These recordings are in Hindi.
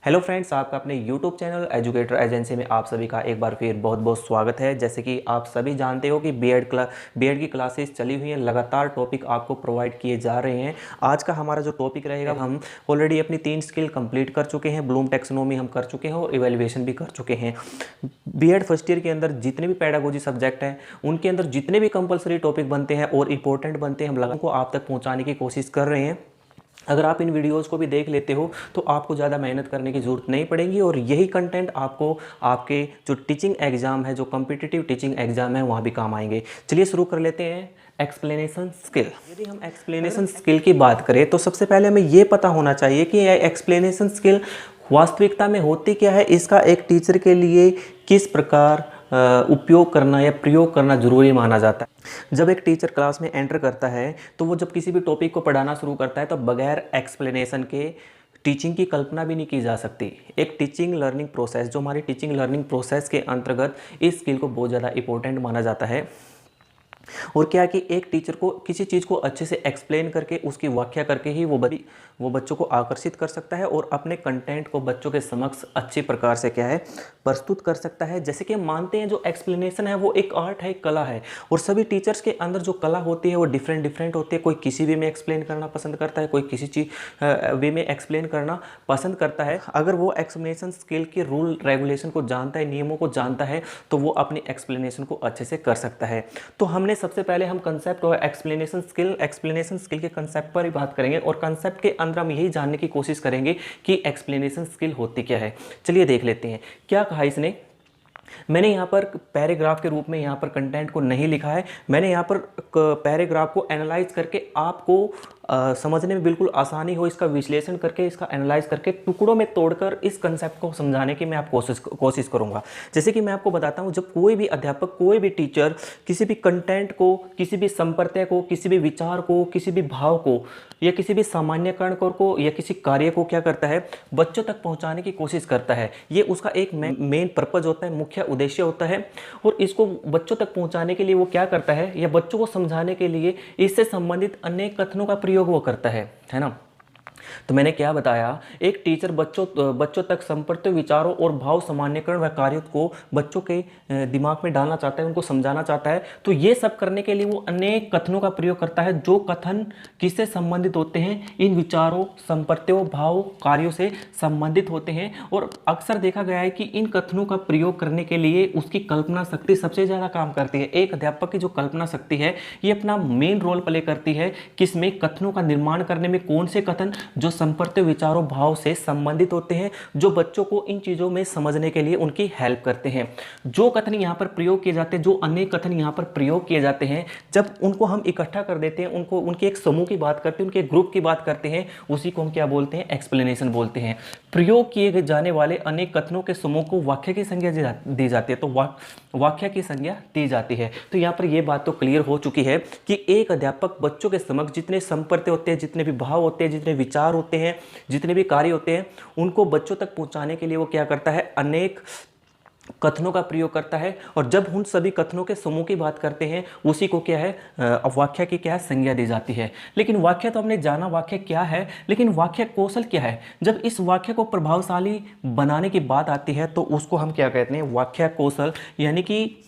हेलो फ्रेंड्स, आपका अपने यूट्यूब चैनल एजुकेटर एजेंसी में आप सभी का एक बार फिर बहुत बहुत स्वागत है। जैसे कि आप सभी जानते हो कि बीएड की क्लासेस चली हुई हैं, लगातार टॉपिक आपको प्रोवाइड किए जा रहे हैं। आज का हमारा जो टॉपिक रहेगा, हम ऑलरेडी अपनी 3 स्किल कंप्लीट कर चुके हैं, ब्लूम टैक्सोनॉमी हम कर चुके हैं और इवैल्यूएशन भी कर चुके हैं। बीएड फर्स्ट ईयर के अंदर जितने भी पेडागोजी सब्जेक्ट हैं, उनके अंदर जितने भी कंपलसरी टॉपिक बनते हैं और इंपॉर्टेंट बनते हैं, हम लगातार को आप तक पहुँचाने की कोशिश कर रहे हैं। अगर आप इन वीडियोज़ को भी देख लेते हो तो आपको ज़्यादा मेहनत करने की ज़रूरत नहीं पड़ेगी और यही कंटेंट आपको आपके जो टीचिंग एग्ज़ाम है, जो कॉम्पिटिटिव टीचिंग एग्ज़ाम है, वहाँ भी काम आएंगे। चलिए शुरू कर लेते हैं। Explanation skill. यदि हम एक्सप्लेनेशन स्किल की बात करें तो सबसे पहले हमें ये पता होना चाहिए कि यह एक्सप्लेनेशन स्किल वास्तविकता में होती क्या है, इसका एक टीचर के लिए किस प्रकार उपयोग करना या प्रयोग करना जरूरी माना जाता है। जब एक टीचर क्लास में एंटर करता है तो वो जब किसी भी टॉपिक को पढ़ाना शुरू करता है तो बगैर एक्सप्लेनेशन के टीचिंग की कल्पना भी नहीं की जा सकती। एक टीचिंग लर्निंग प्रोसेस, जो हमारी टीचिंग लर्निंग प्रोसेस के अंतर्गत इस स्किल को बहुत ज़्यादा इंपॉर्टेंट माना जाता है। और क्या कि एक टीचर को किसी चीज़ को अच्छे से एक्सप्लेन करके, उसकी व्याख्या करके ही वो बच्चों को आकर्षित कर सकता है और अपने कंटेंट को बच्चों के समक्ष अच्छे प्रकार से क्या है प्रस्तुत कर सकता है। जैसे कि हम मानते हैं जो एक्सप्लेनेशन है वो एक आर्ट है, एक कला है, और सभी टीचर्स के अंदर जो कला होती है वो डिफरेंट होती है। कोई किसी वे में एक्सप्लेन करना पसंद करता है, कोई किसी चीज़ वे में एक्सप्लेन करना पसंद करता है। अगर वो एक्सप्लेनेशन स्किल के रूल रेगुलेशन को जानता है, नियमों को जानता है, तो वो अपनी एक्सप्लेनेशन को अच्छे से कर सकता है। तो हमने सबसे पहले हम कंसेप्ट और एक्सप्लेनेशन स्किल के कंसेप्ट पर ही बात करेंगे और कंसेप्ट के अंदर हम यही जानने की कोशिश करेंगे कि एक्सप्लेनेशन स्किल होती क्या है। चलिए देख लेते हैं। क्या कहा इसने। मैंने यहाँ पर पैराग्राफ के रूप में यहाँ पर कंटेंट को नहीं लिखा है। मैंने यहाँ पर पैराग्राफ को एनालाइज करके आपको समझने में बिल्कुल आसानी हो, इसका विश्लेषण करके, इसका एनालाइज करके, टुकड़ों में तोड़कर इस कंसेप्ट को समझाने की मैं आप कोशिश करूँगा। जैसे कि मैं आपको बताता हूँ, जब कोई भी अध्यापक, कोई भी टीचर किसी भी कंटेंट को, किसी भी संप्रत्यय को, किसी भी विचार को, किसी भी भाव को या किसी भी सामान्यकरण को या किसी कार्य को क्या करता है, बच्चों तक पहुँचाने की कोशिश करता है। ये उसका एक मेन पर्पज होता है, मुख्य उद्देश्य होता है। और इसको बच्चों तक पहुँचाने के लिए वो क्या करता है, या बच्चों को समझाने के लिए इससे संबंधित अनेक कथनों का प्रयोग वो करता है ना। तो मैंने क्या बताया, एक टीचर बच्चों तक संप्रत्य विचारों और भाव सामान्यकरण व कार्यों को बच्चों के दिमाग में डालना चाहता है, उनको समझाना चाहता है। तो ये सब करने के लिए वो अनेक कथनों का प्रयोग करता है, जो कथन किससे संबंधित होते हैं, इन विचारों, संप्रत्यों, भाव, कार्यों से संबंधित होते हैं। और अक्सर देखा गया है कि इन कथनों का प्रयोग करने के लिए उसकी कल्पना शक्ति सबसे ज़्यादा काम करती है। एक अध्यापक की जो कल्पना शक्ति है, ये अपना मेन रोल प्ले करती है किसमें, कथनों का निर्माण करने में। कौन से कथन जो संप्रत्य विचारों, भाव से संबंधित होते हैं, जो बच्चों को इन चीज़ों में समझने के लिए उनकी हेल्प करते हैं। जो कथन यहाँ पर प्रयोग किए जाते हैं, जो अनेक कथन यहाँ पर प्रयोग किए जाते हैं, जब उनको हम इकट्ठा कर देते हैं, उनको उनके एक समूह की बात करते हैं, उनके ग्रुप की बात करते हैं, उसी को हम क्या बोलते हैं, एक्सप्लेनेशन बोलते हैं। प्रयोग किए जाने वाले अनेक कथनों के समूह को वाक्य की संज्ञा दी जाती है, तो वाक्य की संज्ञा दी जाती है। तो यहाँ पर यह बात तो क्लियर हो चुकी है कि एक अध्यापक बच्चों के समक्ष जितने संप्रत्य होते हैं, जितने भी भाव होते हैं, जितने विचार होते हैं, जितने भी कार्य होते हैं, उनको बच्चों तक पहुंचाने के लिए वो क्या करता है, अनेक कथनों का प्रयोग करता है। और जब उन सभी कथनों के समूह की बात करते हैं, उसी को क्या है, वाक्य की क्या है, संज्ञा दी जाती है। लेकिन वाक्य तो हमने जाना वाक्य क्या है, लेकिन वाक्य कौशल क्या है। जब इस वाक्य को प्रभावशाली बनाने की बात आती है तो उसको हम क्या कहते हैं, वाक्य कौशल। यानी कि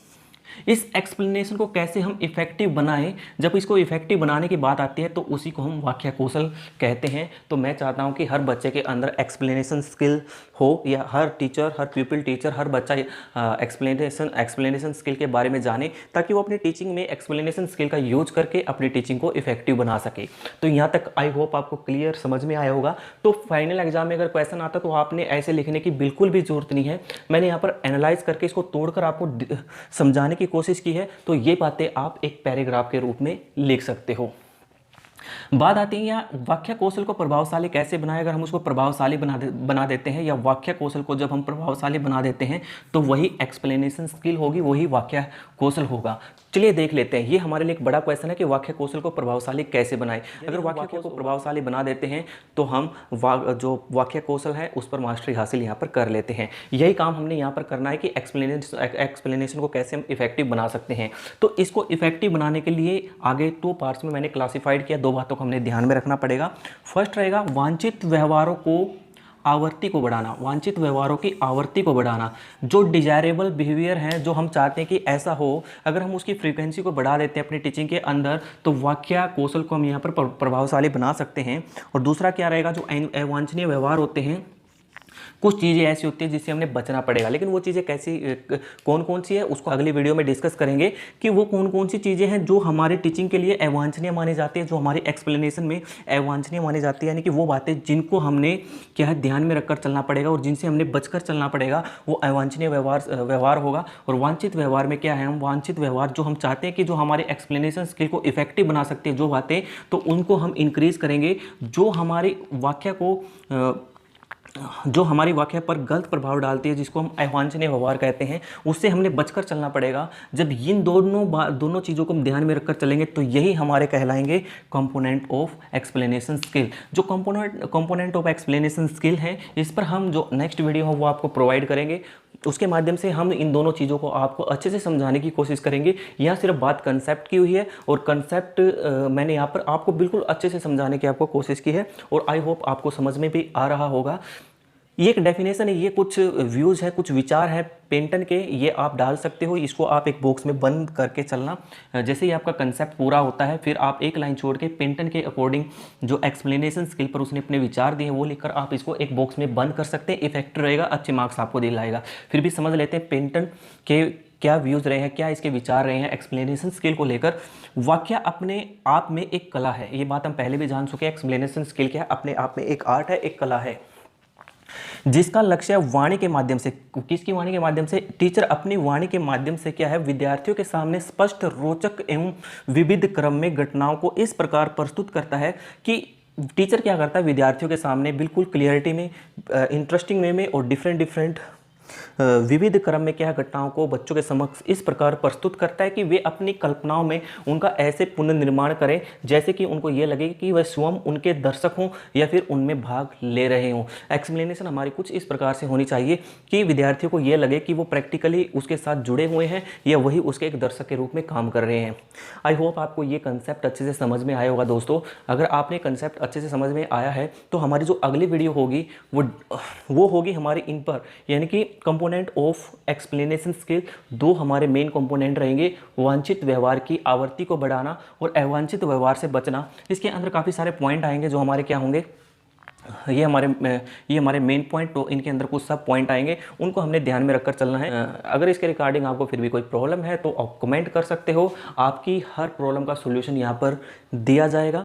इस एक्सप्लेनेशन को कैसे हम इफेक्टिव बनाएं, जब इसको इफेक्टिव बनाने की बात आती है तो उसी को हम वाक्य कौशल कहते हैं। तो मैं चाहता हूं कि हर बच्चे के अंदर एक्सप्लेनेशन स्किल हो, या हर टीचर, हर प्यूपिल टीचर, हर बच्चा एक्सप्लेनेशन स्किल के बारे में जाने, ताकि वो अपनी टीचिंग में एक्सप्लेनेशन स्किल का यूज करके अपनी टीचिंग को इफेक्टिव बना सके। तो यहाँ तक आई होप आपको क्लियर समझ में आया होगा। तो फाइनल एग्जाम में अगर क्वेश्चन आता तो आपने ऐसे लिखने की बिल्कुल भी जरूरत नहीं है। मैंने यहाँ पर एनालाइज करके इसको तोड़कर आपको समझाने की कोशिश की है। तो ये बातें आप एक पैराग्राफ के रूप में लिख सकते हो। बात आती है यहाँ वाक्य कौशल को प्रभावशाली कैसे बनाए। अगर हम उसको प्रभावशाली बना देते हैं, या वाक्य कौशल को जब हम प्रभावशाली बना देते हैं, तो वही एक्सप्लेनेशन स्किल होगी, वही वाक्य कौशल होगा। चलिए देख लेते हैं। ये हमारे लिए एक बड़ा क्वेश्चन है कि वाक्य कौशल को प्रभावशाली कैसे बनाएं। अगर वाक्य को प्रभावशाली बना देते हैं तो हम जो वाक्य कौशल है उस पर मास्टरी हासिल यहाँ पर कर लेते हैं। यही काम हमने यहाँ पर करना है कि एक्सप्लेनेशन को कैसे हम इफेक्टिव बना सकते हैं। तो इसको इफेक्टिव बनाने के लिए आगे 2 पार्ट्स में मैंने क्लासिफाइड किया। 2 बातों को हमने ध्यान में रखना पड़ेगा। फर्स्ट रहेगा वांछित व्यवहारों को आवर्ती को बढ़ाना, वांछित व्यवहारों की आवर्ती को बढ़ाना। जो डिजायरेबल बिहेवियर हैं, जो हम चाहते हैं कि ऐसा हो, अगर हम उसकी फ्रीक्वेंसी को बढ़ा देते हैं अपनी टीचिंग के अंदर, तो वाक्य कौशल को हम यहाँ पर प्रभावशाली बना सकते हैं। और दूसरा क्या रहेगा, जो अवांछनीय व्यवहार होते हैं, कुछ चीज़ें ऐसी होती हैं जिससे हमें बचना पड़ेगा, लेकिन वो चीज़ें कैसी कौन कौन सी है उसको अगली वीडियो में डिस्कस करेंगे कि वो कौन कौन सी चीज़ें हैं जो हमारे टीचिंग के लिए अवांछनीय मानी जाती है, जो हमारी एक्सप्लेनेशन में अवांछनीय मानी जाती है, यानी कि वो बातें जिनको हमने क्या है ध्यान में रखकर चलना पड़ेगा और जिनसे हमने बचकर चलना पड़ेगा, वो अवांछनीय व्यवहार होगा। और वांछित व्यवहार में क्या है, हम वांछित व्यवहार जो हम चाहते हैं कि जो हमारे एक्सप्लेनेशन स्किल को इफेक्टिव बना सकते हैं जो बातें, तो उनको हम इंक्रीज करेंगे। जो हमारी वाक्य पर गलत प्रभाव डालती है, जिसको हम अवांछनीय व्यवहार कहते हैं, उससे हमने बचकर चलना पड़ेगा। जब इन दोनों चीज़ों को हम ध्यान में रखकर चलेंगे तो यही हमारे कहलाएंगे कंपोनेंट ऑफ एक्सप्लेनेशन स्किल। जो कंपोनेंट ऑफ एक्सप्लेनेशन स्किल है, इस पर हम जो नेक्स्ट वीडियो हो वो आपको प्रोवाइड करेंगे। उसके माध्यम से हम इन दोनों चीज़ों को आपको अच्छे से समझाने की कोशिश करेंगे। यहाँ सिर्फ बात कंसेप्ट की हुई है और कंसेप्ट मैंने यहाँ पर आपको बिल्कुल अच्छे से समझाने की आपको कोशिश की है और आई होप आपको समझ में भी आ रहा होगा। ये एक डेफिनेशन है, ये कुछ व्यूज़ है, कुछ विचार है पेंटन के, ये आप डाल सकते हो। इसको आप एक बॉक्स में बंद करके चलना। जैसे ही आपका कंसेप्ट पूरा होता है, फिर आप एक लाइन छोड़ के पेंटन के अकॉर्डिंग जो एक्सप्लेनेशन स्किल पर उसने अपने विचार दिए वो लिखकर आप इसको एक बॉक्स में बंद कर सकते हैं। इफेक्टिव रहेगा, अच्छे मार्क्स आपको दिलाएगा। फिर भी समझ लेते हैं पेंटन के क्या व्यूज़ रहे हैं, क्या इसके विचार रहे हैं एक्सप्लेनेशन स्किल को लेकर। वाक्य अपने आप में एक कला है, ये बात हम पहले भी जान चुके हैं। एक्सप्लेनेशन स्किल क्या है, अपने आप में एक आर्ट है, एक कला है, जिसका लक्ष्य वाणी के माध्यम से, किसकी वाणी के माध्यम से, टीचर अपनी वाणी के माध्यम से क्या है, विद्यार्थियों के सामने स्पष्ट, रोचक एवं विविध क्रम में घटनाओं को इस प्रकार प्रस्तुत करता है कि टीचर क्या करता है, विद्यार्थियों के सामने बिल्कुल क्लियरिटी में, इंटरेस्टिंग वे में और डिफरेंट विविध क्रम में क्या घटनाओं को बच्चों के समक्ष इस प्रकार प्रस्तुत करता है कि वे अपनी कल्पनाओं में उनका ऐसे पुनर्निर्माण करें जैसे कि उनको ये लगे कि वह स्वयं उनके दर्शक हों या फिर उनमें भाग ले रहे हों। एक्सप्लेनेशन हमारी कुछ इस प्रकार से होनी चाहिए कि विद्यार्थियों को ये लगे कि वो प्रैक्टिकली उसके साथ जुड़े हुए हैं या वही उसके एक दर्शक के रूप में काम कर रहे हैं। आई होप आपको ये कंसेप्ट अच्छे से समझ में आया होगा दोस्तों। अगर आपने कंसेप्ट अच्छे से समझ में आया है तो हमारी जो अगली वीडियो होगी वो होगी हमारी इन पर, यानी कि कंपोनेंट ऑफ एक्सप्लेनेशन स्किल। दो हमारे मेन कंपोनेंट रहेंगे, वांछित व्यवहार की आवर्ती को बढ़ाना और अवांछित व्यवहार से बचना। इसके अंदर काफ़ी सारे पॉइंट आएंगे जो हमारे क्या होंगे, ये हमारे मेन पॉइंट, तो इनके अंदर कुछ सब पॉइंट आएंगे, उनको हमने ध्यान में रखकर चलना है। अगर इसके रिगार्डिंग आपको फिर भी कोई प्रॉब्लम है तो आप कमेंट कर सकते हो, आपकी हर प्रॉब्लम का सोल्यूशन यहाँ पर दिया जाएगा।